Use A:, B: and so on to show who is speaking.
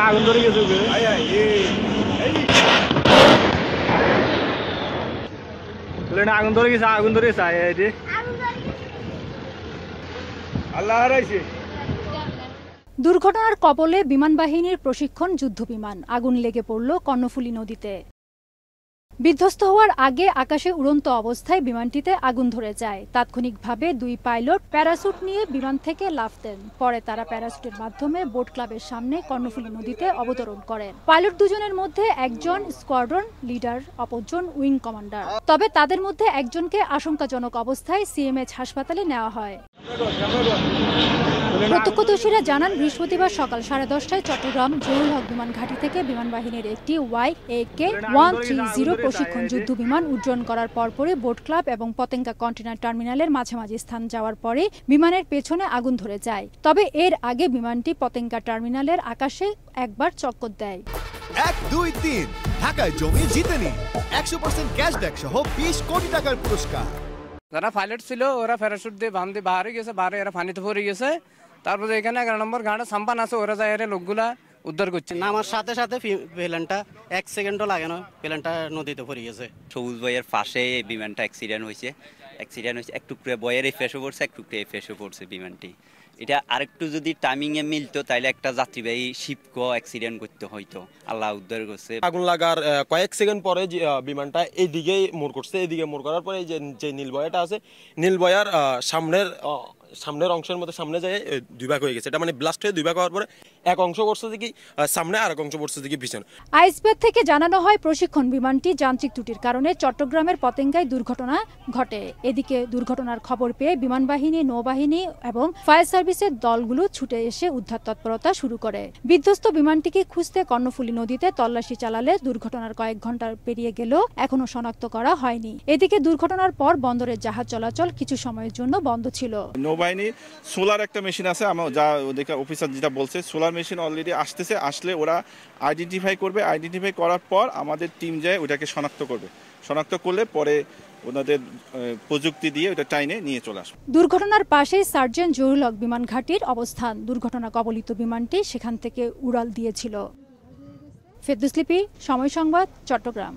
A: আগুন ধরে গেছে আগুন ধরে গেছে আগুন ধরে গেছে আল্লাহ হারাইছে।
B: দুর্ঘটনার কবলে বিমান বাহিনীর প্রশিক্ষণ যুদ্ধবিমান, আগুন লেগে পড়ল কর্ণফুলী নদীতে। বিধ্বস্ত হওয়ার আগে আকাশে উড়ন্ত অবস্থায় বিমানটিতে আগুন ধরে যায়। তাৎক্ষণিকভাবে দুই পাইলট প্যারাসুট নিয়ে বিমান থেকে লাফ দেন। পরে তারা প্যারাসুটের মাধ্যমে বোট ক্লাবের সামনে কর্ণফুলী নদীতে অবতরণ করেন। পাইলট দুজনের মধ্যে একজন স্কোয়াড্রন লিডার, অপরজন উইং কমান্ডার। তবে তাদের মধ্যে একজনকে আশঙ্কাজনক অবস্থায় সিএমএইচ হাসপাতালে নেওয়া হয়। প্রত্যক্ষদর্শীরা জানান, বৃহস্পতিবার সকাল 10:30টায় চট্টগ্রাম জহুরুল হক বিমান ঘাঁটি থেকে বিমান বাহিনীর একটি YAK-130 প্রশিক্ষণ যুদ্ধ বিমান উড্ডয়ন করার পরপরই বোট ক্লাব এবং পতেঙ্গা কন্টেইনার টার্মিনালের মাঝামাঝি স্থান যাওয়ার পরে বিমানের পেছনে আগুন ধরে যায়। তবে এর আগে বিমানটি পতেঙ্গা টার্মিনালের আকাশে একবার চক্কর দেয়।
C: 1, 2, 3 ঢাকায় জমি জিতে নিন 100% ক্যাশব্যাক সহ 20 কোটি টাকার পুরস্কার।
D: যারা পাইলট ছিল ওরা প্যারাশুট দিয়ে বাম দিয়ে বাহারে গেছে, বাহারে এরা পানিতে পড়ে গেছে। তারপরে এখানে 11 নম্বর ঘাটে সাম্পান আছে, ওরা যায় লোকগুলা উদ্ধার করছে।
E: নামার সাথে সাথে প্লেনটা 1 সেকেন্ডও লাগে না, প্লেনটা নদীতে পড়ে গেছে।
F: সবুজ বয়ের পাশে বিমানটা অ্যাক্সিডেন্ট হয়েছে। একটু করে বয়ের ফেসে পড়ছে, একটু করে ফেসে পড়ছে বিমানটি। এটা আরেকটু যদি টাইমিংয়ে মিলতো তাহলে একটা যাত্রীবাহী শিপকে অ্যাক্সিডেন্ট করতে হয়তো। আল্লাহ উদ্ধার করছে।
G: আগুন লাগার কয়েক সেকেন্ড পরে বিমানটা এইদিকেই মোড় করছে। এইদিকে মোড় করার পরে যে নীলবয়াটা আছে, নীলবয়ার সামনের অংশের মধ্যে সামনে যায় দুই ভাগ হয়ে গেছে। এটা মানে ব্লাস্ট হয়ে দুই ভাগ হওয়ার পরে এক অংশ পড়ছে দিকে সামনে আর এক অংশ পড়ছে দিকে পিছনে।
B: আইসব্যাগ থেকে জানানো হয়, প্রশিক্ষণ বিমানটি যান্ত্রিক ত্রুটির কারণে চট্টগ্রামের পতেঙ্গায় দুর্ঘটনা ঘটে। এদিকে দুর্ঘটনার খবর পেয়ে বিমান বাহিনী, নৌবাহিনী এবং ফায়ার সার্ভিসের দলগুলো ছুটে এসে উদ্ধার তৎপরতা শুরু করে। বিধ্বস্ত বিমানটিকে খুঁজতে কর্ণফুলী নদীতে তল্লাশি চালালে দুর্ঘটনার কয়েক ঘন্টা পেরিয়ে গেলেও এখনো শনাক্ত করা হয়নি। এদিকে দুর্ঘটনার পর বন্দরের জাহাজ চলাচল কিছু সময়ের জন্য বন্ধ ছিল।
H: নৌবাহিনী সোলার একটা মেশিন আছে, যা ওদেরকে অফিসার যেটা বলছে, সোলার মেশিন অলরেডি আসতেছে। আসলে ওরা আইডেন্টিফাই করবে, আইডেন্টিফাই করার পর আমাদের টিম যায় ওটাকে শনাক্ত করবে। শনাক্ত করলে পরে ওনাদের প্রযুক্তি দিয়ে ওটা টাইনে নিয়ে চলে আসবে।
B: দুর্ঘটনার পাশেই সার্জেন্ট জহুরুল হক বিমান ঘাঁটির অবস্থান। দুর্ঘটনা কবলিত বিমানটি সেখান থেকে উড়াল দিয়েছিল। ফেরদৌস লিপি, সময় সংবাদ, চট্টগ্রাম।